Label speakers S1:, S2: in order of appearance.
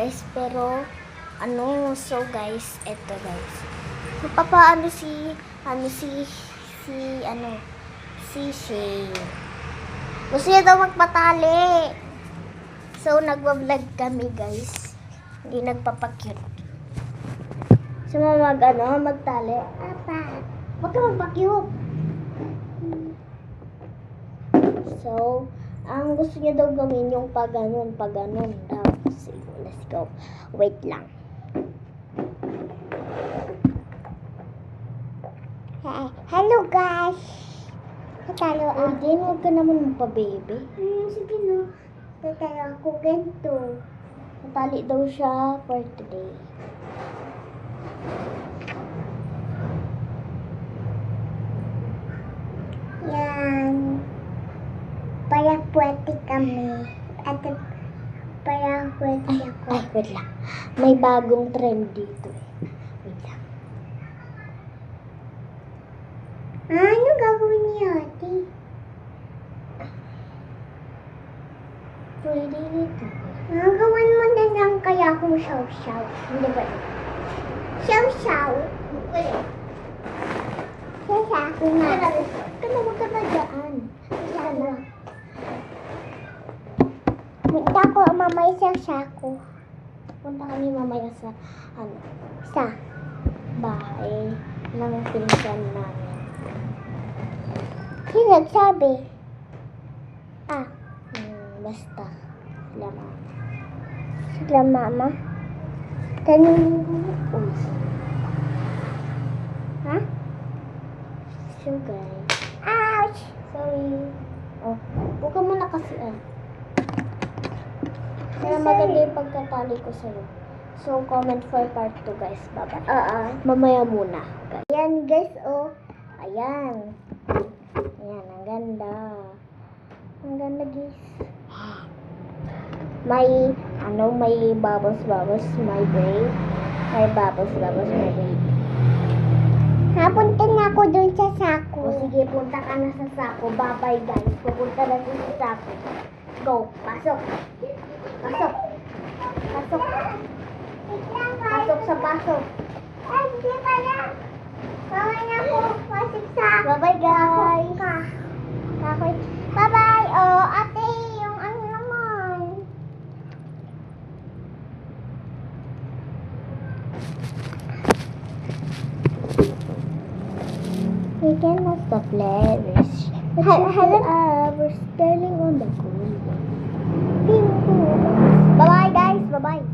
S1: guys, pero so guys, eto guys. Papaano si Shay. Gusto niya daw magpatali. So nagba-vlog kami guys. Hindi nagpapakyut. So magtali. Papa, wag ka magpakyut. So, ang gusto niya daw gawin yung pag ganun daw. So, let's go. Wait lang. Hello guys. Tatalo ako. Uy, din, huwag ka naman magpa-baby. Sige no. Tatalo ako ganito. Natali daw siya for today. Yan. Para pwede kami. At para pwede ako. Ay, wait lang. May bagong trend dito. Wait lang. Ano gagawin niya, ate? Pwede dito. Gawan mo na lang kaya akong shaw-shaw. Hindi ba? Shaw-shaw? Wait. Shaw-shaw na. Huwag ka na dyan. Shaw na. Punta ko mamaya sa sako. Punta kami mamaya sa bahay ng pinsan namin. Sino nagsabi? Basta. Sila mama. Tanong mo. Ha? So guys. Ouch! Sorry. Oh, huwag ka muna kasi Kaya maganda yung pagkatali ko sa'yo. So, comment for part 2, guys. Bye-bye. Mamaya muna, guys. Ayan, guys, oh. Ayan. Ayan, ang ganda. Ang ganda, guys. May bubbles, my brain. May bubbles, my brain. Napunta na ako dun sa sako. O, sige, punta ka na sa sako. Bye-bye, guys. Pupunta na dun sa sako. Go, pasok. Pasok. Pasok sa pasok. Ay, hindi pa na. Bawal na ako. Pasok sa... Bye-bye, guys. Bye-bye. Oh, ate, yung ano naman. We cannot stop letters. We're standing on the goal. Bye-bye, guys. Bye-bye.